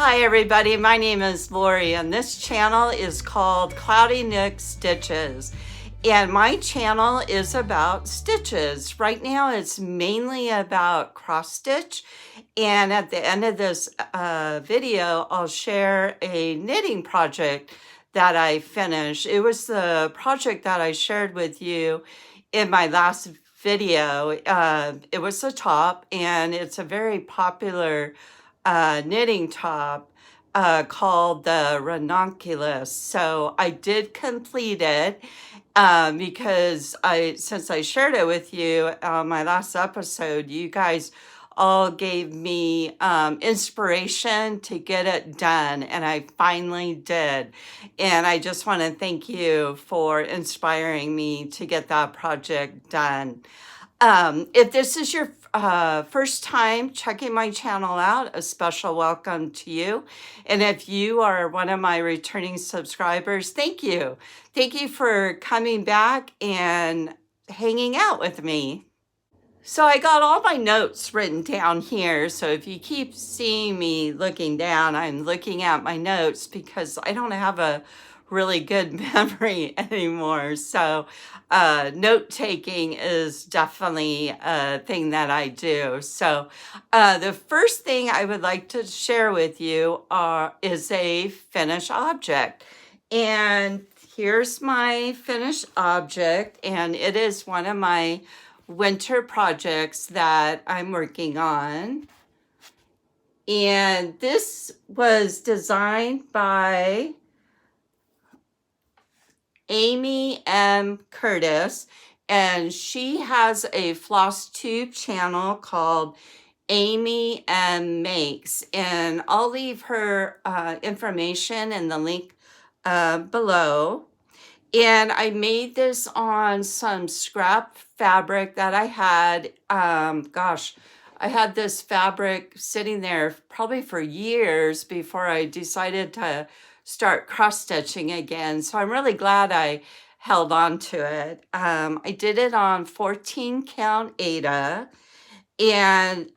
Hi everybody, my name is Lori and this channel is called Cloudy Nook Stitches. And my channel is about stitches. Right now it's mainly about cross stitch. And at the end of this video, I'll share a knitting project that I finished. It was the project that I shared with you in my last video. It was a top and it's a very popular knitting top called the ranunculus. So I did complete it because since I shared it with you on my last episode, you guys all gave me inspiration to get it done, and I finally did. And I just want to thank you for inspiring me to get that project done. If this is your first time checking my channel out, a special welcome to you. And if you are one of my returning subscribers, thank you. Thank you for coming back and hanging out with me. So I got all my notes written down here. So if you keep seeing me looking down, I'm looking at my notes because I don't have a really good memory anymore. So note taking is definitely a thing that I do. So the first thing I would like to share with you is a finished object. And here's my finished object, and it is one of my winter projects that I'm working on. And this was designed by Amy M. Curtis, and she has a FlossTube channel called Amy M. Makes, and I'll leave her information in the link below. And I made this on some scrap fabric that I had. I had this fabric sitting there probably for years before I decided to start cross stitching again. So I'm really glad I held on to it. I did it on 14 count Aida, and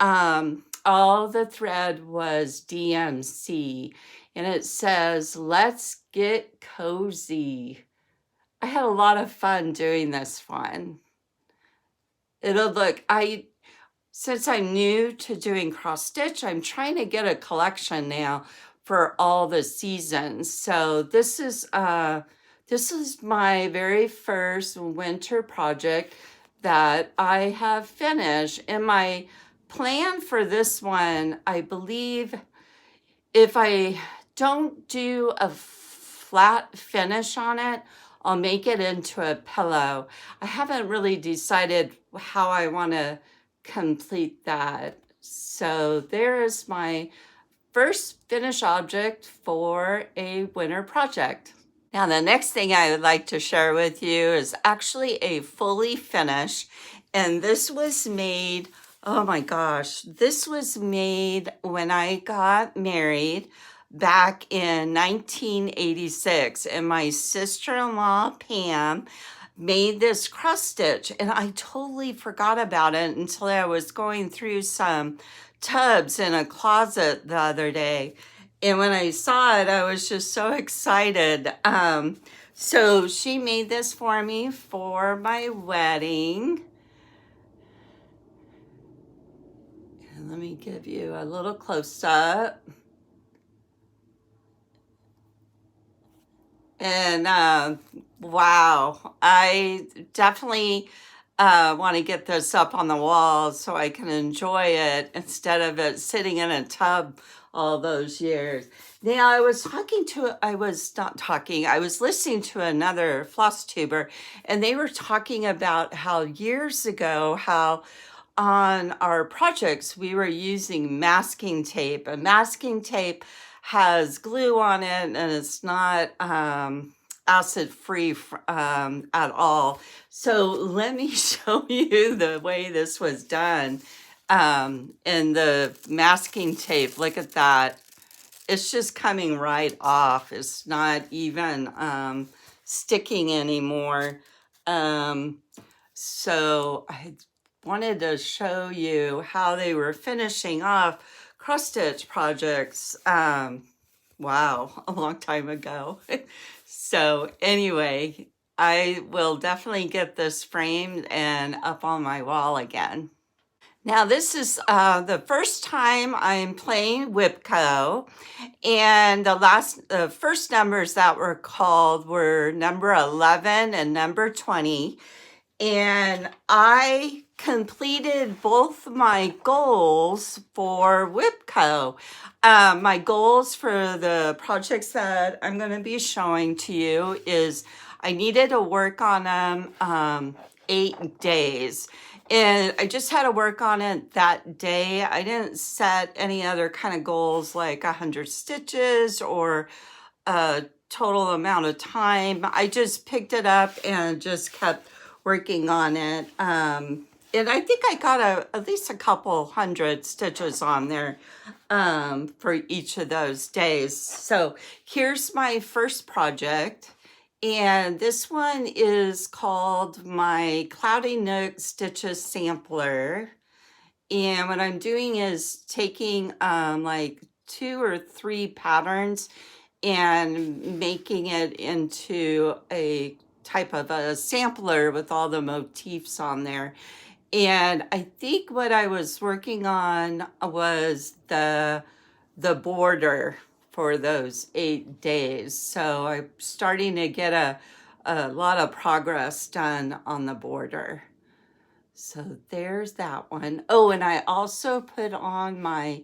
all the thread was DMC, and it says, "Let's get cozy." I had a lot of fun doing this one. Since I'm new to doing cross stitch, I'm trying to get a collection now for all the seasons. So this is my very first winter project that I have finished. And my plan for this one, I believe, if I don't do a flat finish on it, I'll make it into a pillow. I haven't really decided how I want to complete that. So there is my first finished object for a winter project. Now the next thing I would like to share with you is actually a fully finished, and this was made, oh my gosh, this was made when I got married back in 1986, and my sister-in-law Pam made this cross stitch, and I totally forgot about it until I was going through some tubs in a closet the other day, and when I saw it I was just so excited. So she made this for me for my wedding, and let me give you a little close-up. And wow, I definitely want to get this up on the wall so I can enjoy it instead of it sitting in a tub all those years. Now I was listening to another floss tuber, and they were talking about how years ago, how on our projects we were using masking tape, and masking tape has glue on it and it's not acid free at all. So let me show you the way this was done. And the masking tape, look at that. It's just coming right off. It's not even sticking anymore. So wanted to show you how they were finishing off cross stitch projects. Wow, a long time ago. So anyway, I will definitely get this framed and up on my wall again. Now this is the first time I'm playing Whipco, and the first numbers that were called were number 11 and number 20. And I completed both my goals for Whipco. My goals for the projects that I'm going to be showing to you is I needed to work on them 8 days. And I just had to work on it that day. I didn't set any other kind of goals like 100 stitches or a total amount of time. I just picked it up and just kept working on it. And I think I got at least a couple hundred stitches on there for each of those days. So here's my first project. And this one is called my Cloudy Nook Stitches Sampler. And what I'm doing is taking like 2 or 3 patterns and making it into a type of a sampler with all the motifs on there. And I think what I was working on was the border for those 8 days. So I'm starting to get a lot of progress done on the border. So there's that one. Oh, and I also put on my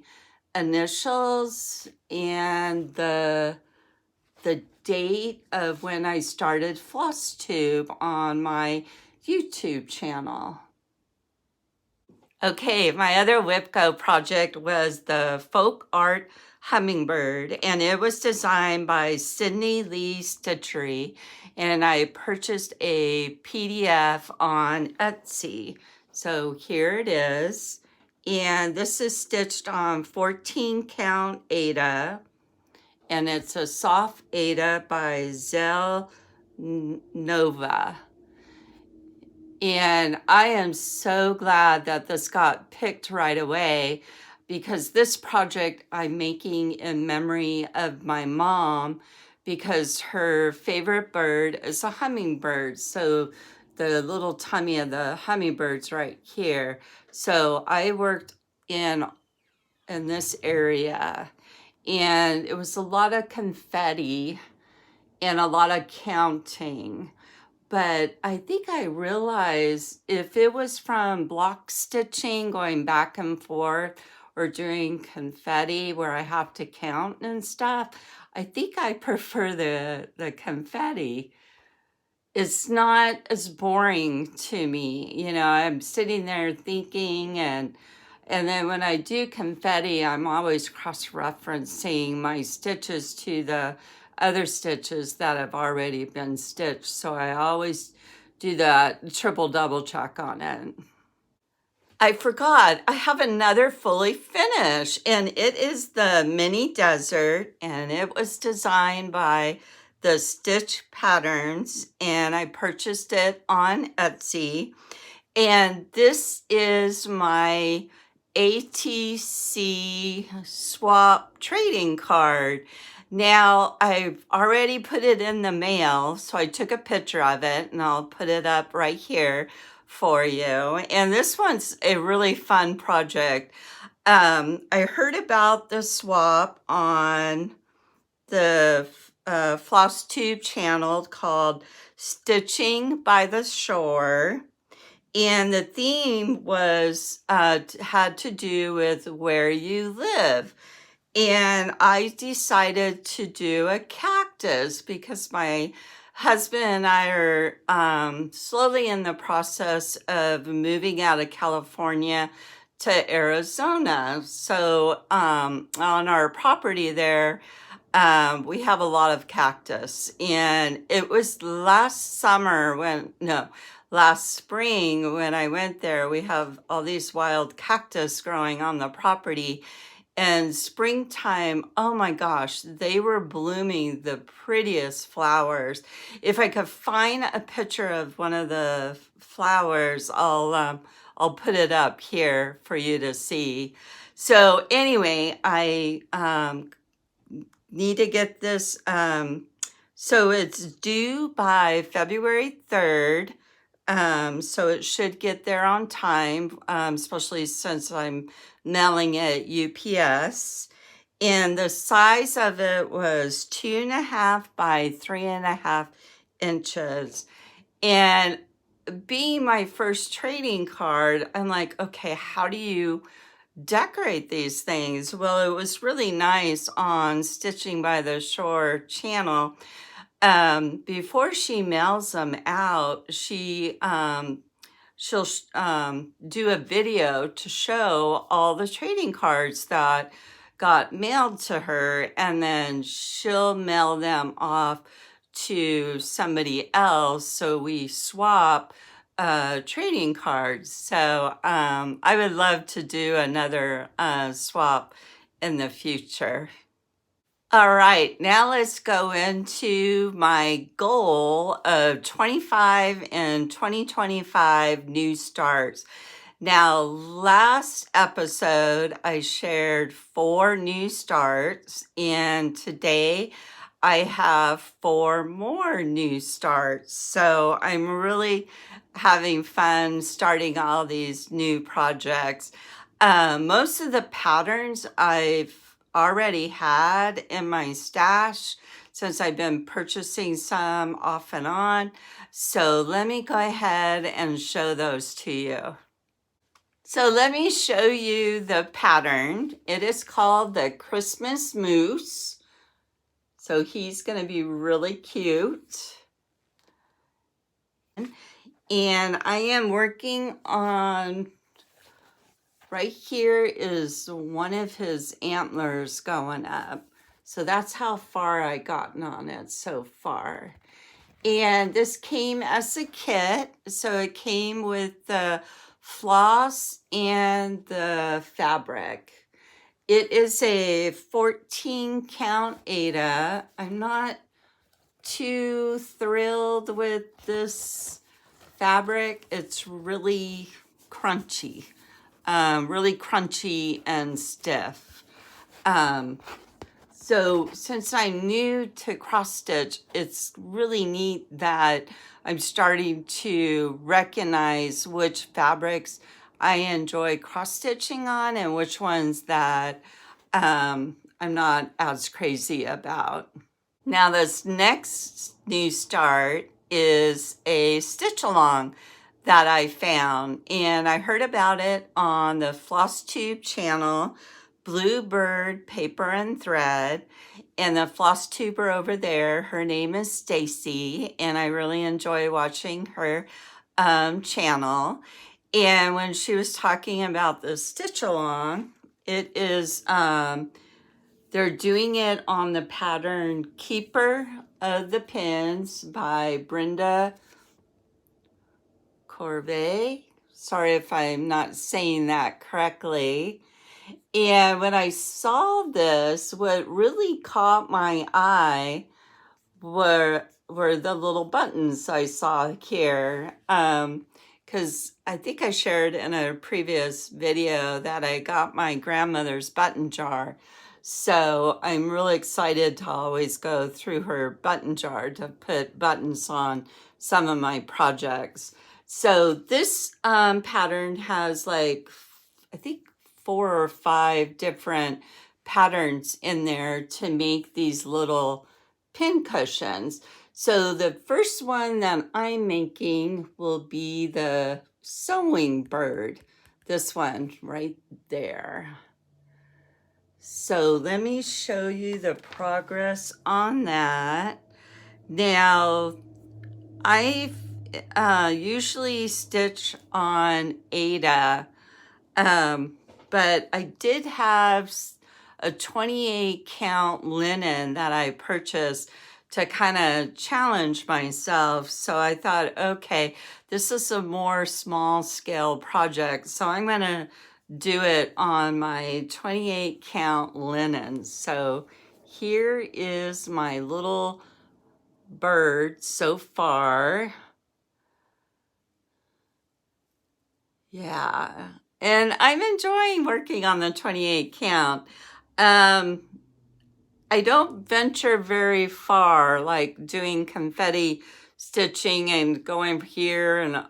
initials and the date of when I started FlossTube on my YouTube channel. Okay, my other Whipco project was the folk art hummingbird, and it was designed by Sydney Lee Stitchery, and I purchased a PDF on Etsy. So here it is, and this is stitched on 14 count Aida, and it's a soft Aida by Zell Nova. And I am so glad that this got picked right away, because this project I'm making in memory of my mom, because her favorite bird is a hummingbird. So the little tummy of the hummingbird's right here. So I worked in this area, and it was a lot of confetti and a lot of counting. But I think I realized if it was from block stitching, going back and forth, or doing confetti where I have to count and stuff, I think I prefer the confetti. It's not as boring to me. You know, I'm sitting there thinking, and then when I do confetti, I'm always cross-referencing my stitches to the other stitches that have already been stitched. So I always do that triple double check on it. I forgot, I have another fully finished, and it is the Mini Desert, and it was designed by the Stitch Patterns, and I purchased it on Etsy. And this is my ATC swap trading card. Now, I've already put it in the mail, so I took a picture of it, and I'll put it up right here for you. And this one's a really fun project. I heard about the swap on the FlossTube channel called Stitching by the Shore. And the theme was had to do with where you live. And I decided to do a cactus because my husband and I are slowly in the process of moving out of California to Arizona. So on our property there, we have a lot of cactus. And it was last spring when I went there. We have all these wild cactus growing on the property. And springtime, oh my gosh, they were blooming the prettiest flowers. If I could find a picture of one of the flowers, I'll put it up here for you to see. So anyway, I need to get this. So it's due by February 3rd. So it should get there on time, especially since I'm mailing it UPS. And the size of it was 2.5 by 3.5 inches. And being my first trading card, I'm like, okay, how do you decorate these things? Well, it was really nice on Stitching by the Shore channel. Before she mails them out, she'll do a video to show all the trading cards that got mailed to her, and then she'll mail them off to somebody else, so we swap trading cards. So I would love to do another swap in the future. All right, now let's go into my goal of 25 and 2025 new starts. Now, last episode, I shared 4 new starts, and today I have 4 more new starts. So I'm really having fun starting all these new projects. Most of the patterns I've already had in my stash since I've been purchasing some off and on. So let me go ahead and show those to you. So let me show you the pattern. It is called the Christmas Moose. So he's going to be really cute. And I am working on, right here is one of his antlers going up. So that's how far I gotten on it so far. And this came as a kit. So it came with the floss and the fabric. It is a 14 count Aida. I'm not too thrilled with this fabric. It's really crunchy. Really crunchy and stiff. So since I'm new to cross stitch, it's really neat that I'm starting to recognize which fabrics I enjoy cross stitching on and which ones that I'm not as crazy about. Now this next new start is a stitch along that I found, and I heard about it on the FlossTube channel, Bluebird Paper and Thread, and the floss tuber over there, her name is Stacy, and I really enjoy watching her channel. And when she was talking about the stitch along, it is they're doing it on the pattern Keeper of the Pins by Brenda Corvée. Sorry if I'm not saying that correctly. And when I saw this, what really caught my eye were the little buttons I saw here. Because I think I shared in a previous video that I got my grandmother's button jar. So I'm really excited to always go through her button jar to put buttons on some of my projects. So this pattern has like, I think 4 or 5 different patterns in there to make these little pin cushions. So the first one that I'm making will be the sewing bird. This one right there. So let me show you the progress on that. Now, I usually stitch on Aida, but I did have a 28 count linen that I purchased to kind of challenge myself. So I thought, okay, this is a more small scale project. So I'm going to do it on my 28 count linen. So here is my little bird so far. Yeah, and I'm enjoying working on the 28 count. I don't venture very far, like doing confetti stitching and going here and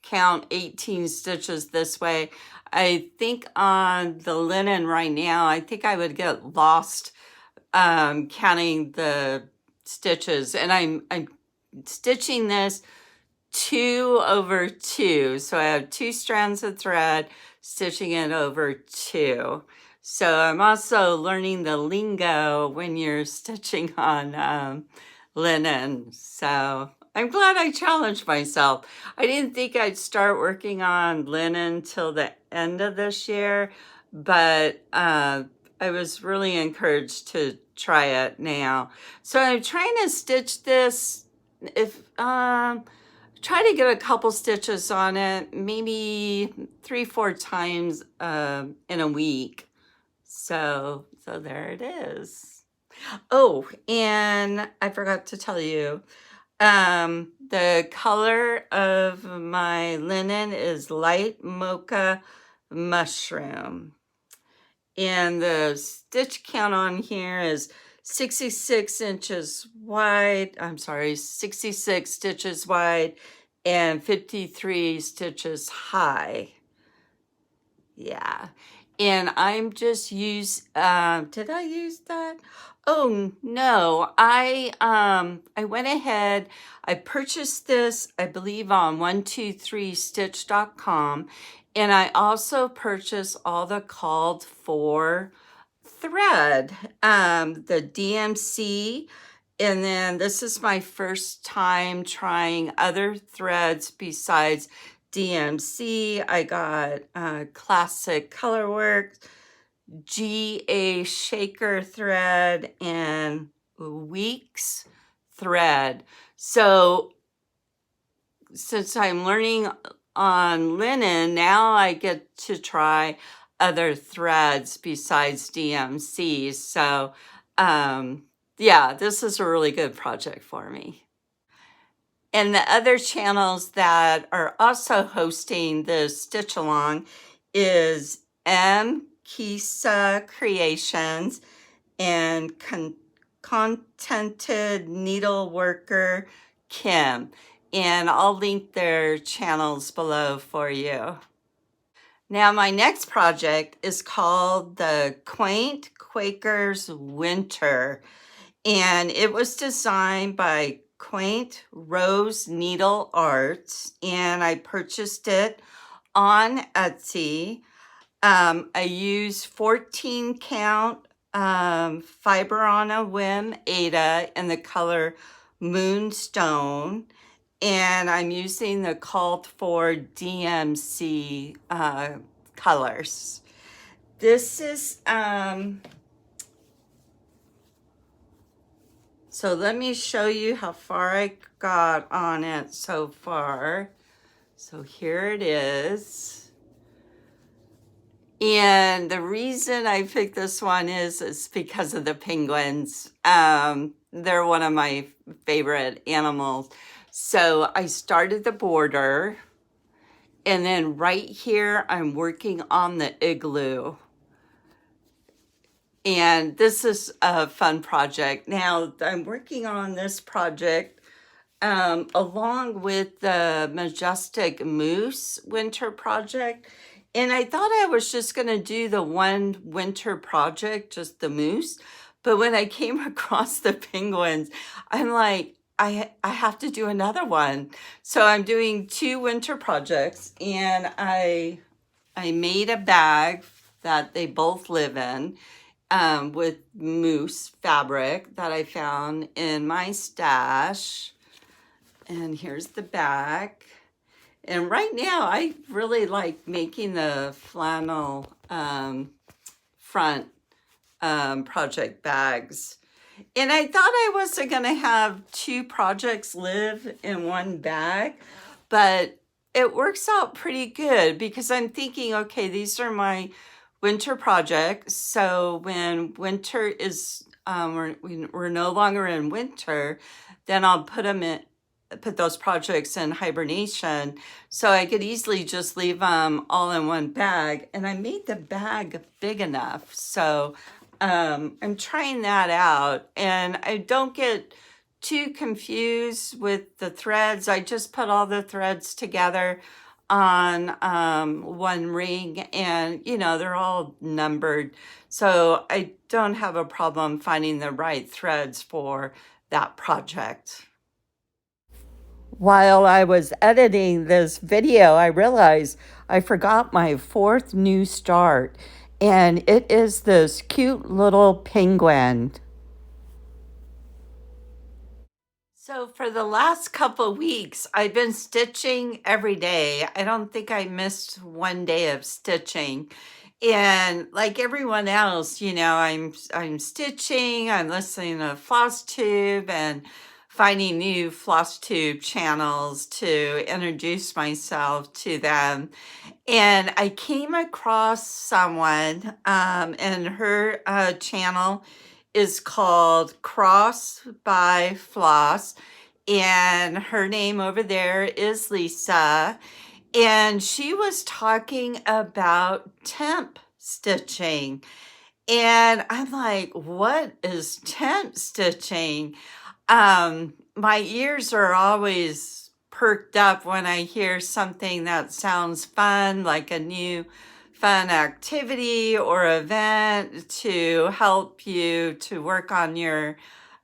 count 18 stitches this way. I think on the linen right now, I think I would get lost counting the stitches. And I'm stitching this 2 over 2. So I have 2 strands of thread, stitching it over 2. So I'm also learning the lingo when you're stitching on linen. So I'm glad I challenged myself. I didn't think I'd start working on linen till the end of this year, but I was really encouraged to try it now. So I'm trying to stitch this, try to get a couple stitches on it, maybe 3-4 times in a week. So there it is. Oh, and I forgot to tell you, the color of my linen is light mocha mushroom. And the stitch count on here is 66 inches wide. I'm sorry, 66 stitches wide and 53 stitches high. Yeah. And I'm just did I use that? Oh no, I went ahead, I purchased this, I believe on 123stitch.com, and I also purchased all the called for thread, the DMC, and then this is my first time trying other threads besides DMC. I got Classic Colorworks, GA Shaker thread, and Weeks thread. So since I'm learning on linen, now I get to try other threads besides DMC. So yeah, this is a really good project for me. And the other channels that are also hosting the stitch along is M. Kisa Creations and Contented Needleworker Kim. And I'll link their channels below for you. Now my next project is called the Quaint Quakers Winter. And it was designed by Quaint Rose Needle Arts, and I purchased it on Etsy. I used 14 count fiber on a whim Ada in the color Moonstone, and I'm using the called for DMC colors. This is so let me show you how far I got on it so far. So here it is. And the reason I picked this one is because of the penguins. They're one of my favorite animals. So I started the border, and then right here, I'm working on the igloo. And this is a fun project. Now, I'm working on this project along with the Majestic Moose Winter project. And I thought I was just going to do the one winter project, just the moose. But when I came across the penguins, I'm like, I have to do another one. So I'm doing 2 winter projects, and I made a bag that they both live in. With moose fabric that I found in my stash. And here's the back. And right now, I really like making the flannel front project bags. And I thought I wasn't going to have 2 projects live in one bag, but it works out pretty good because I'm thinking, okay, these are my winter projects. So when winter is, we're no longer in winter, then I'll put those projects in hibernation. So I could easily just leave them all in one bag. And I made the bag big enough. So I'm trying that out, and I don't get too confused with the threads. I just put all the threads together on one ring, and they're all numbered, so I don't have a problem finding the right threads for that project. While I was editing this video, I realized I forgot my fourth new start, and it is this cute little penguin. So for the last couple weeks, I've been stitching every day. I don't think I missed one day of stitching. And like everyone else, I'm stitching, I'm listening to FlossTube and finding new FlossTube channels to introduce myself to them. And I came across someone, and her channel is called Cross by Floss, and her name over there is Lisa, and she was talking about temp stitching. And I'm like, what is temp stitching? My ears are always perked up when I hear something that sounds fun, like a new fun activity or event to help you to work on your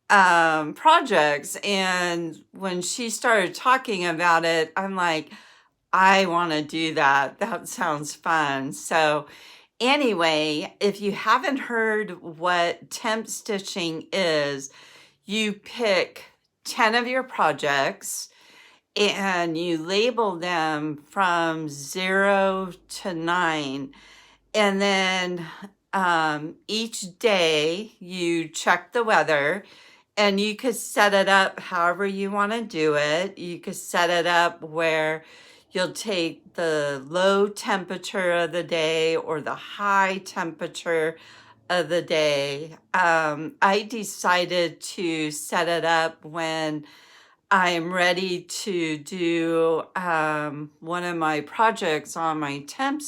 projects. And when she started talking about it, I'm like, I want to do that. That sounds fun. So anyway, if you haven't heard what temp stitching is, you pick 10 of your projects and you label them from 0 to 9. And then each day you check the weather, and you could set it up however you want to do it. You could set it up where you'll take the low temperature of the day or the high temperature of the day. I decided to set it up when I'm ready to do one of my projects on my temp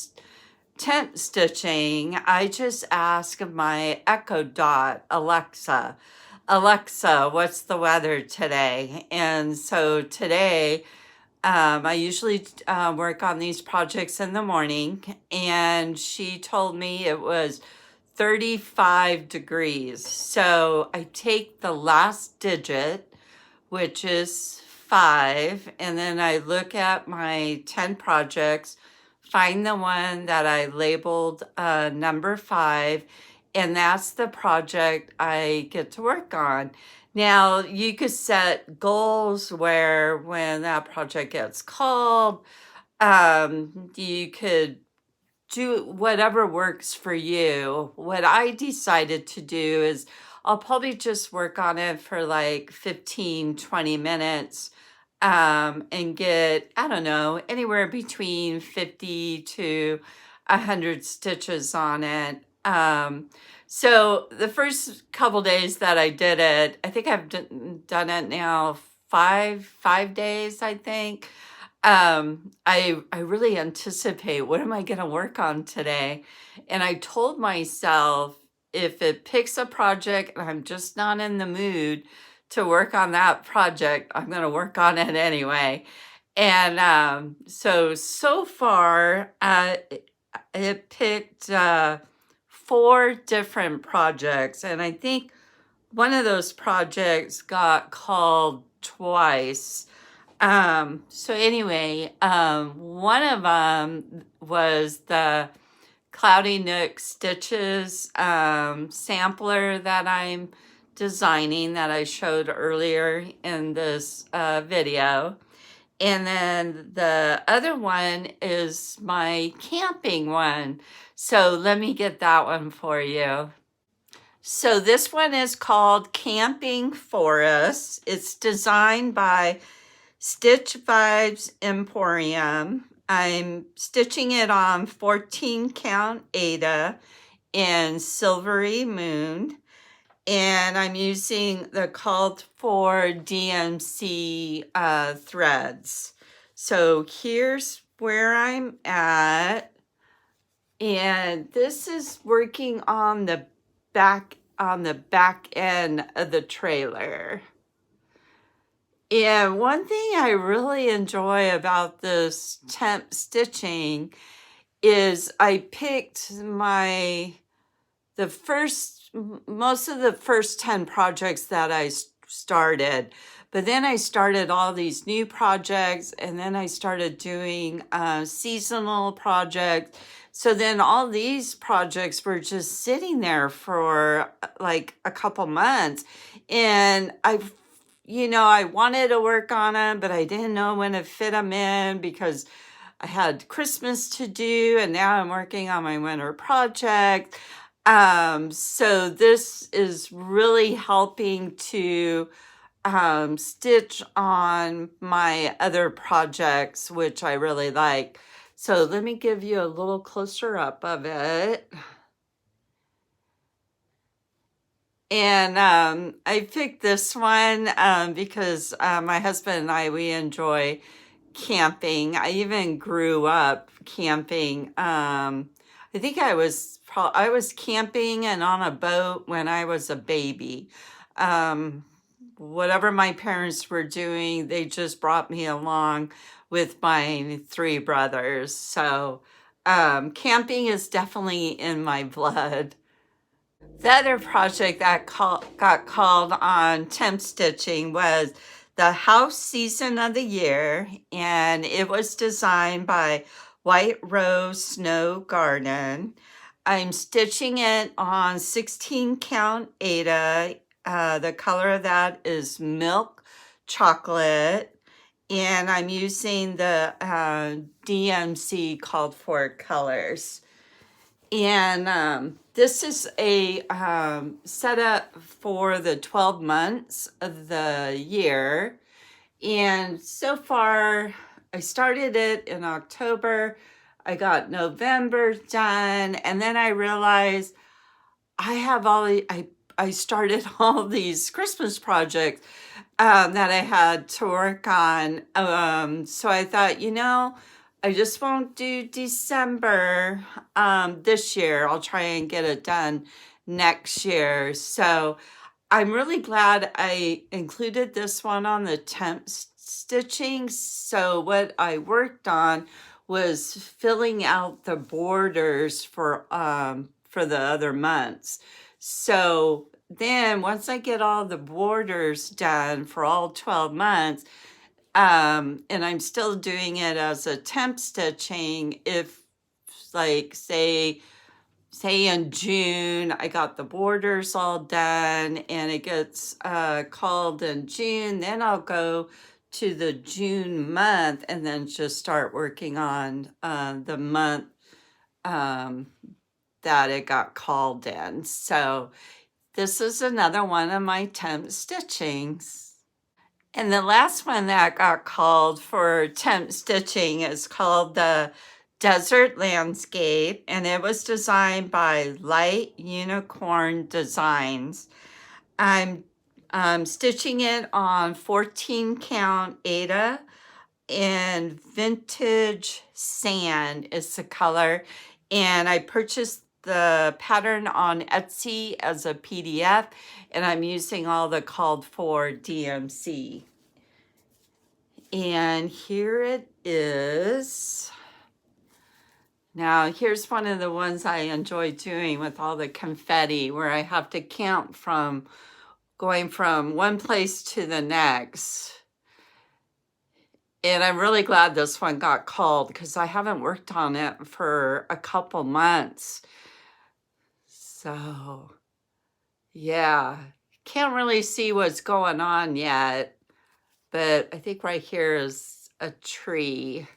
stitching. I just ask my Echo Dot, Alexa, what's the weather today? And so today, I usually work on these projects in the morning, and she told me it was 35 degrees. So I take the last digit, which is 5, and then I look at my 10 projects, find the one that I labeled number 5, and that's the project I get to work on. Now, you could set goals where when that project gets called, you could do whatever works for you. What I decided to do is I'll probably just work on it for like 15-20 minutes, and get, I don't know, anywhere between 50 to 100 stitches on it. So the first couple days that I did it, I think I've done it now five days, I think. I really anticipate, what am I going to work on today? And I told myself, if it picks a project and I'm just not in the mood to work on that project, I'm going to work on it anyway. And so far, it picked 4 different projects, and I think one of those projects got called twice. So anyway, one of them was the Cloudy Nook Stitches sampler that I'm designing, that I showed earlier in this video. And then the other one is my camping one. So let me get that one for you. So this one is called Camping Forest. It's designed by Stitch Vibes Emporium. I'm stitching it on 14 count Aida in Silvery Moon. And I'm using the called for DMC threads. So here's where I'm at. And this is working on the back end of the trailer. And one thing I really enjoy about this temp stitching is I picked most of the first 10 projects that I started, but then I started all these new projects, and then I started doing seasonal projects. So then all these projects were just sitting there for like a couple months, and I wanted to work on them, but I didn't know when to fit them in because I had Christmas to do, and now I'm working on my winter project. So this is really helping to stitch on my other projects, which I really like. So let me give you a little closer up of it. And I picked this one because my husband and we enjoy camping. I even grew up camping. I think I was camping and on a boat when I was a baby. Whatever my parents were doing, they just brought me along with my 3 brothers. So camping is definitely in my blood. The other project that got called on temp stitching was the house season of the year, and it was designed by White Rose Snow Garden. I'm stitching it on 16 count Aida. The color of that is milk chocolate, and I'm using the DMC called for colors. And this is a setup for the 12 months of the year. And so far, I started it in October. I got November done. And then I realized I started all these Christmas projects that I had to work on. So I thought, I just won't do December this year. I'll try and get it done next year. So I'm really glad I included this one on the temp stitching. So what I worked on was filling out the borders for the other months. So then once I get all the borders done for all 12 months, and I'm still doing it as a temp stitching, if like say in June I got the borders all done and it gets called in June, then I'll go to the June month and then just start working on the month that it got called in. So this is another one of my temp stitchings. And the last one that got called for temp stitching is called the Desert Landscape, and it was designed by Light Unicorn Designs. I'm stitching it on 14 count Aida, and Vintage Sand is the color. And I purchased the pattern on Etsy as a PDF, and I'm using all the called for DMC. And here it is. Now, here's one of the ones I enjoy doing with all the confetti, where I have to count from going from one place to the next. And I'm really glad this one got called because I haven't worked on it for a couple months. So, yeah, can't really see what's going on yet, but I think right here is a tree.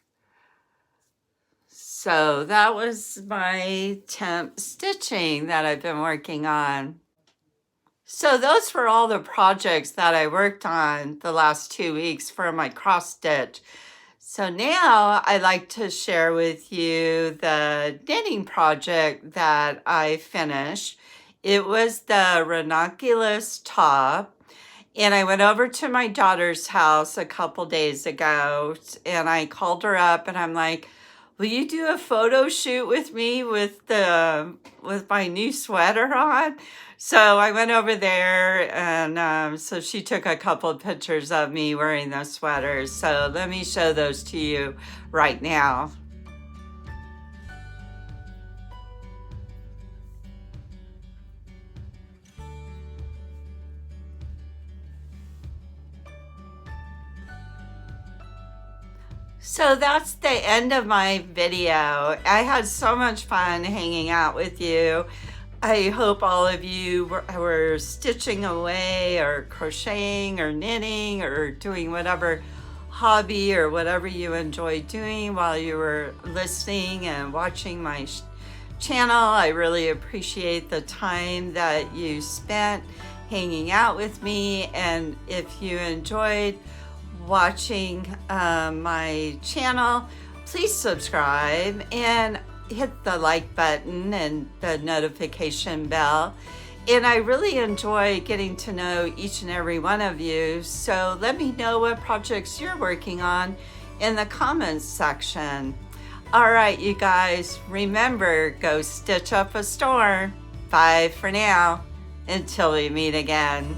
So that was my temp stitching that I've been working on. So those were all the projects that I worked on the last 2 weeks for my cross stitch. So now I'd like to share with you the knitting project that I finished. It was the ranunculus top. And I went over to my daughter's house a couple days ago and I called her up and I'm like, will you do a photo shoot with me with my new sweater on? So I went over there and so she took a couple of pictures of me wearing those sweaters. So let me show those to you right now. So that's the end of my video. I had so much fun hanging out with you. I hope all of you were stitching away or crocheting or knitting or doing whatever hobby or whatever you enjoy doing while you were listening and watching my channel. I really appreciate the time that you spent hanging out with me, and if you enjoyed watching my channel, please subscribe and hit the like button and the notification bell. And I really enjoy getting to know each and every one of you, so let me know what projects you're working on in the comments section. All right, you guys, remember, go stitch up a storm. Bye for now, until we meet again.